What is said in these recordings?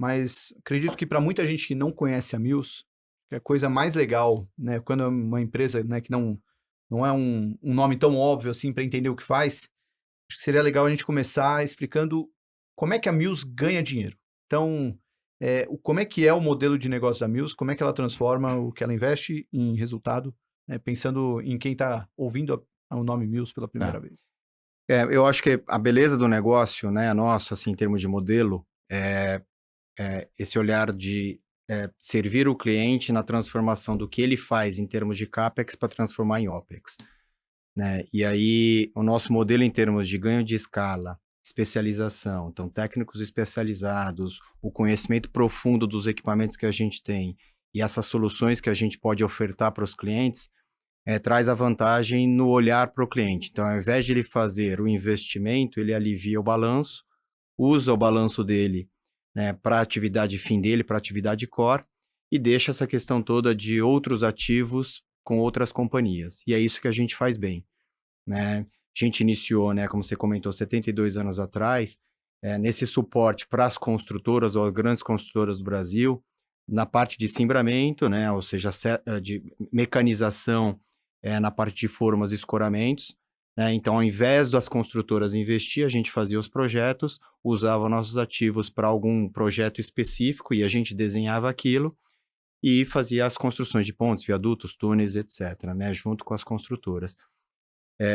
mas acredito que para muita gente que não conhece a Mills, que é a coisa mais legal, né, quando é uma empresa, né, que não é um nome tão óbvio assim para entender o que faz, acho que seria legal a gente começar explicando como é que a Mills ganha dinheiro. Então, como é que é o modelo de negócio da Mills, como é que ela transforma o que ela investe em resultado, né, pensando em quem está ouvindo o nome Mills pela Tá. primeira vez. Eu acho que a beleza do negócio, né, nosso, assim, em termos de modelo, é esse olhar de servir o cliente na transformação do que ele faz em termos de CAPEX para transformar em OPEX, né? E aí, o nosso modelo em termos de ganho de escala, especialização, então técnicos especializados, o conhecimento profundo dos equipamentos que a gente tem e essas soluções que a gente pode ofertar para os clientes, traz a vantagem no olhar para o cliente. Então, ao invés de ele fazer o investimento, ele alivia o balanço, usa o balanço dele, né, para a atividade fim dele, para a atividade core, e deixa essa questão toda de outros ativos com outras companhias. E é isso que a gente faz bem, né? A gente iniciou, né, como você comentou, 72 anos atrás, nesse suporte para as construtoras ou as grandes construtoras do Brasil, na parte de cimbramento, né, ou seja, de mecanização na parte de formas e escoramentos, né? Então, ao invés das construtoras investir, a gente fazia os projetos, usava nossos ativos para algum projeto específico e a gente desenhava aquilo e fazia as construções de pontes, viadutos, túneis, etc., né, junto com as construtoras.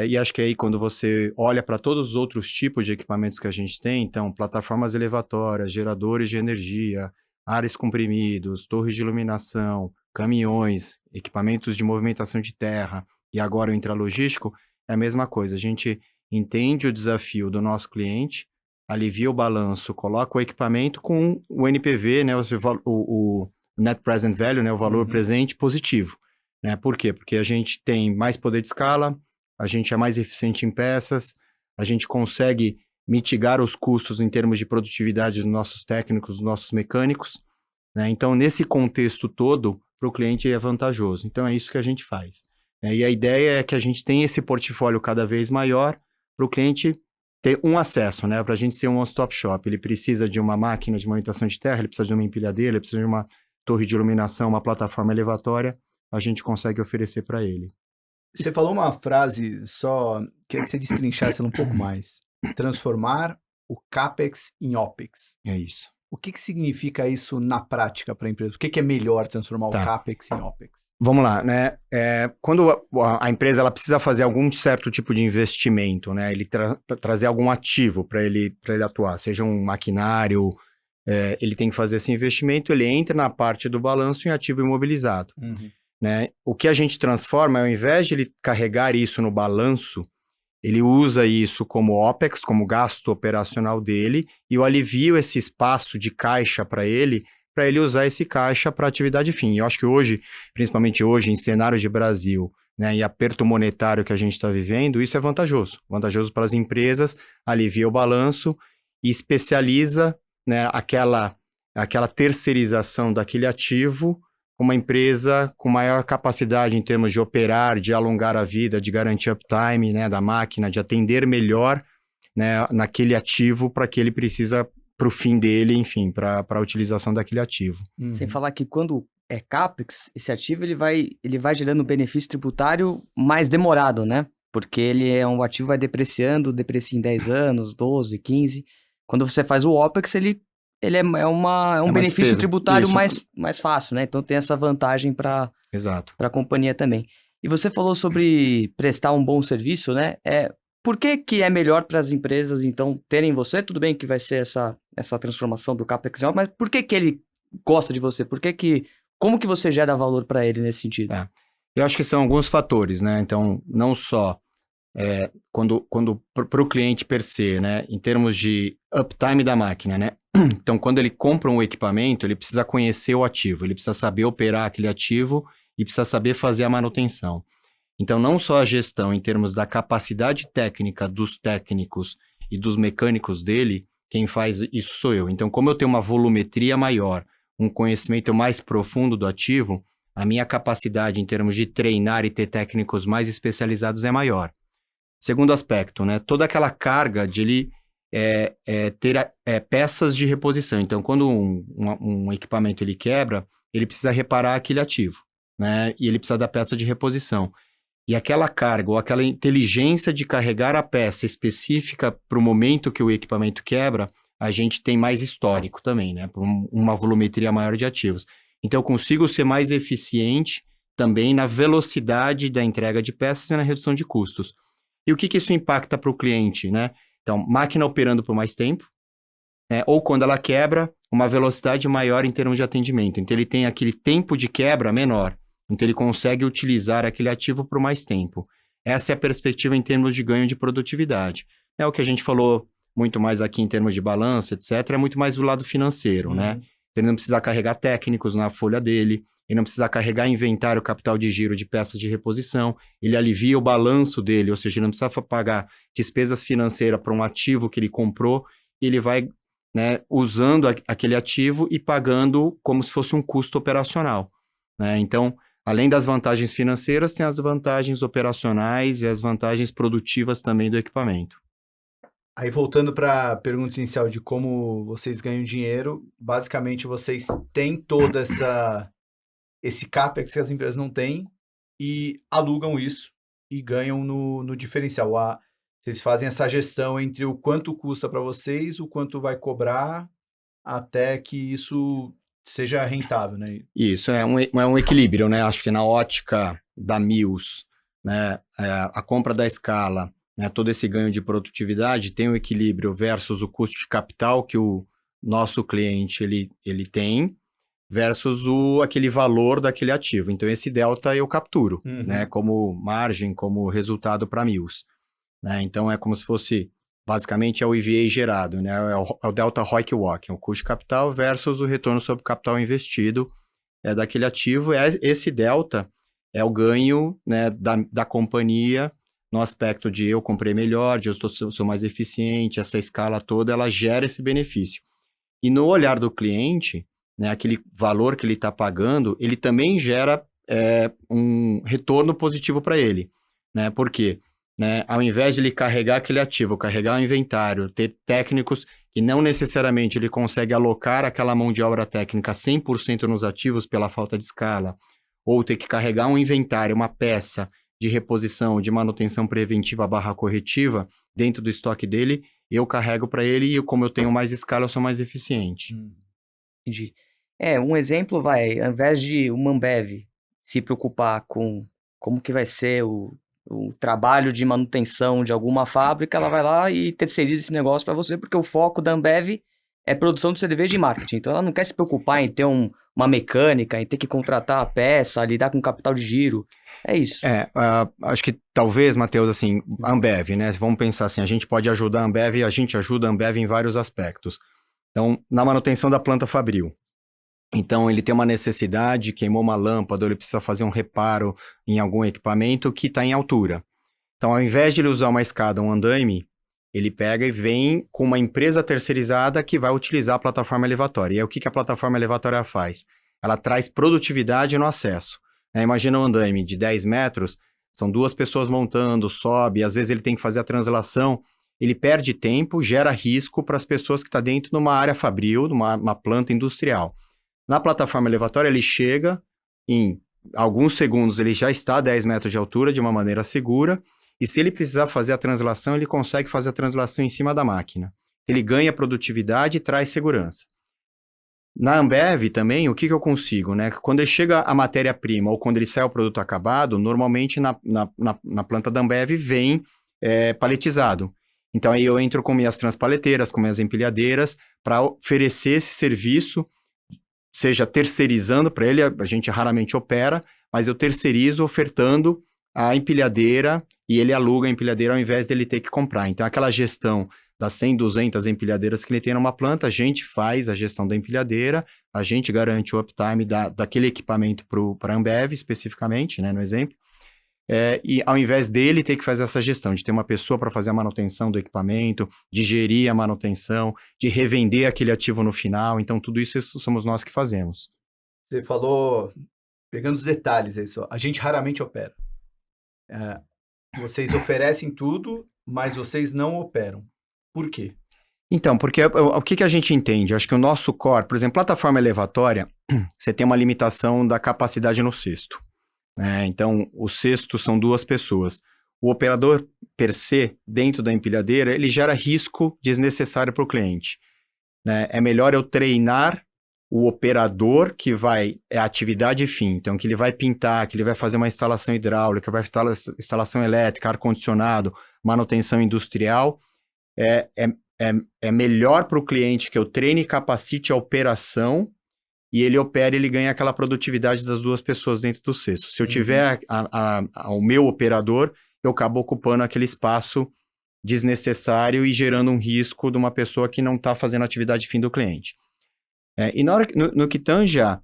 E acho que aí quando você olha para todos os outros tipos de equipamentos que a gente tem, então, plataformas elevatórias, geradores de energia, ares comprimidos, torres de iluminação, caminhões, equipamentos de movimentação de terra e agora o intralogístico, é a mesma coisa. A gente entende o desafio do nosso cliente, alivia o balanço, coloca o equipamento com o NPV, né, o Net Present Value, né, o valor presente positivo. Né? Por quê? Porque a gente tem mais poder de escala, a gente é mais eficiente em peças, a gente consegue mitigar os custos em termos de produtividade dos nossos técnicos, dos nossos mecânicos, né? Então, nesse contexto todo, para o cliente é vantajoso. Então, é isso que a gente faz. E a ideia é que a gente tenha esse portfólio cada vez maior para o cliente ter um acesso, né? Para a gente ser um one-stop shop. Ele precisa de uma máquina de movimentação de terra, ele precisa de uma empilhadeira, ele precisa de uma torre de iluminação, uma plataforma elevatória, a gente consegue oferecer para ele. Você falou uma frase só, queria que você destrinchasse ela um pouco mais. Transformar o CAPEX em OPEX. É isso. O que significa isso na prática para a empresa? Por que é melhor transformar o CAPEX em OPEX? Vamos lá, né? Quando a empresa ela precisa fazer algum certo tipo de investimento, né? Ele trazer algum ativo para ele atuar, seja um maquinário, ele tem que fazer esse investimento, ele entra na parte do balanço em ativo imobilizado. Né? O que a gente transforma, ao invés de ele carregar isso no balanço, ele usa isso como OPEX, como gasto operacional dele, e eu alivio esse espaço de caixa para ele usar esse caixa para atividade fim. E eu acho que hoje, principalmente hoje, em cenário de Brasil, né, e aperto monetário que a gente está vivendo, isso é vantajoso. Vantajoso para as empresas, alivia o balanço e especializa, né, aquela terceirização daquele ativo, uma empresa com maior capacidade em termos de operar, de alongar a vida, de garantir uptime, né, da máquina, de atender melhor, né, naquele ativo para que ele precisa para o fim dele, enfim, para a utilização daquele ativo. Sem falar que quando é CAPEX, esse ativo ele vai gerando benefício tributário mais demorado, né? Porque ele é um ativo que vai deprecia em 10 anos, 12, 15. Quando você faz o OPEX, ele é um benefício despesa. Tributário mais fácil, né? Então tem essa vantagem para a companhia também. E você falou sobre prestar um bom serviço, né? Por que é melhor para as empresas, então, terem você? Tudo bem que vai ser essa transformação do CAPEX, mas por que ele gosta de você? Como que você gera valor para ele nesse sentido? Eu acho que são alguns fatores, né? Então, não só quando para o cliente per se, né? Em termos de uptime da máquina, né? Então, quando ele compra um equipamento, ele precisa conhecer o ativo, ele precisa saber operar aquele ativo e precisa saber fazer a manutenção. Então, não só a gestão em termos da capacidade técnica dos técnicos e dos mecânicos dele, quem faz isso sou eu. Então, como eu tenho uma volumetria maior, um conhecimento mais profundo do ativo, a minha capacidade em termos de treinar e ter técnicos mais especializados é maior. Segundo aspecto, né? Toda aquela carga de ele ter peças de reposição. Então, quando um equipamento ele quebra, ele precisa reparar aquele ativo, né? E ele precisa da peça de reposição. E aquela carga ou aquela inteligência de carregar a peça específica para o momento que o equipamento quebra, a gente tem mais histórico também, né? Por uma volumetria maior de ativos. Então, eu consigo ser mais eficiente também na velocidade da entrega de peças e na redução de custos. E o que isso impacta para o cliente, né? Então, máquina operando por mais tempo, né? Ou quando ela quebra, uma velocidade maior em termos de atendimento. Então, ele tem aquele tempo de quebra menor. Então, ele consegue utilizar aquele ativo por mais tempo. Essa é a perspectiva em termos de ganho de produtividade. É o que a gente falou muito mais aqui em termos de balanço, etc., é muito mais do lado financeiro, né? Ele não precisa carregar técnicos na folha dele, ele não precisa carregar inventário, capital de giro de peças de reposição, ele alivia o balanço dele, ou seja, ele não precisa pagar despesas financeiras para um ativo que ele comprou, e ele vai, né, usando aquele ativo e pagando como se fosse um custo operacional, né? Então, além das vantagens financeiras, tem as vantagens operacionais e as vantagens produtivas também do equipamento. Aí, voltando para a pergunta inicial de como vocês ganham dinheiro, basicamente vocês têm toda esse CAPEX que as empresas não têm e alugam isso e ganham no diferencial. Vocês fazem essa gestão entre o quanto custa para vocês, o quanto vai cobrar, até que isso seja rentável, né? Isso, é um equilíbrio, né? Acho que na ótica da Mills, né, a compra da escala, né, todo esse ganho de produtividade tem um equilíbrio versus o custo de capital que o nosso cliente ele tem, versus aquele valor daquele ativo. Então, esse delta eu capturo, né, como margem, como resultado para a Mills, né? Então, é como se fosse, basicamente, é o EVA gerado, né? É o delta ROIC-WACC, o custo de capital versus o retorno sobre o capital investido daquele ativo. Esse delta é o ganho, né, da companhia no aspecto de eu comprei melhor, de eu sou mais eficiente, essa escala toda, ela gera esse benefício. E no olhar do cliente, né, aquele valor que ele está pagando, ele também gera um retorno positivo para ele, né? Por quê? Né, ao invés de ele carregar aquele ativo, carregar o inventário, ter técnicos que não necessariamente ele consegue alocar aquela mão de obra técnica 100% nos ativos pela falta de escala, ou ter que carregar um inventário, uma peça de reposição, de manutenção preventiva / corretiva dentro do estoque dele, eu carrego para ele e como eu tenho mais escala, eu sou mais eficiente. Entendi. Um exemplo ao invés de uma Ambev se preocupar com como que vai ser o trabalho de manutenção de alguma fábrica, ela vai lá e terceiriza esse negócio para você, porque o foco da Ambev é produção de cerveja e marketing. Então, ela não quer se preocupar em ter uma mecânica, em ter que contratar a peça, lidar com capital de giro. É isso. Acho que talvez, Matheus, assim, a Ambev, né? Vamos pensar assim, a gente pode ajudar a Ambev e a gente ajuda a Ambev em vários aspectos. Então, na manutenção da planta fabril. Então, ele tem uma necessidade, queimou uma lâmpada, ou ele precisa fazer um reparo em algum equipamento que está em altura. Então, ao invés de ele usar uma escada, um andaime, ele pega e vem com uma empresa terceirizada que vai utilizar a plataforma elevatória. E aí, o que a plataforma elevatória faz? Ela traz produtividade no acesso. Imagina um andaime de 10 metros, são 2 pessoas montando, sobe, às vezes ele tem que fazer a translação, ele perde tempo, gera risco para as pessoas que estão dentro de uma área fabril, numa planta industrial. Na plataforma elevatória, ele chega, em alguns segundos ele já está a 10 metros de altura de uma maneira segura, e se ele precisar fazer a translação, ele consegue fazer a translação em cima da máquina. Ele ganha produtividade e traz segurança. Na Ambev também, o que eu consigo, né? Quando ele chega a matéria-prima ou quando ele sai o produto acabado, normalmente na planta da Ambev vem paletizado. Então aí eu entro com minhas transpaleteiras, com minhas empilhadeiras, para oferecer esse serviço, seja terceirizando para ele, a gente raramente opera, mas eu terceirizo ofertando a empilhadeira e ele aluga a empilhadeira ao invés dele ter que comprar. Então, aquela gestão das 100, 200 empilhadeiras que ele tem numa planta, a gente faz a gestão da empilhadeira, a gente garante o uptime daquele equipamento para a Ambev, especificamente, né, no exemplo, e ao invés dele ter que fazer essa gestão, de ter uma pessoa para fazer a manutenção do equipamento, de gerir a manutenção, de revender aquele ativo no final, então tudo isso somos nós que fazemos. Você falou, pegando os detalhes aí só, a gente raramente opera. Vocês oferecem tudo, mas vocês não operam. Por quê? Então, porque o que a gente entende? Eu acho que o nosso core, por exemplo, plataforma elevatória, você tem uma limitação da capacidade no cesto, né? Então, o cesto são 2 pessoas. O operador per se, dentro da empilhadeira, ele gera risco desnecessário para o cliente, né? É melhor eu treinar o operador que vai, é atividade fim, então que ele vai pintar, que ele vai fazer uma instalação hidráulica, vai fazer instalação elétrica, ar-condicionado, manutenção industrial, é melhor para o cliente que eu treine e capacite a operação e ele opera e ele ganha aquela produtividade das 2 pessoas dentro do cesto. Se eu tiver o meu operador, eu acabo ocupando aquele espaço desnecessário e gerando um risco de uma pessoa que não está fazendo a atividade fim do cliente. E no que tange a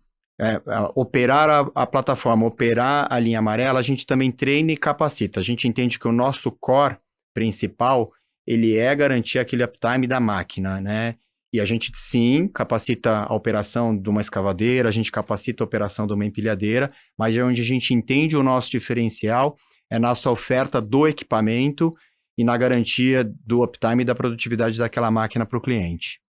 operar a plataforma, operar a linha amarela, a gente também treina e capacita. A gente entende que o nosso core principal, ele é garantir aquele uptime da máquina, né? E a gente, sim, capacita a operação de uma escavadeira, a gente capacita a operação de uma empilhadeira, mas é onde a gente entende o nosso diferencial, é nossa oferta do equipamento e na garantia do uptime e da produtividade daquela máquina para o cliente.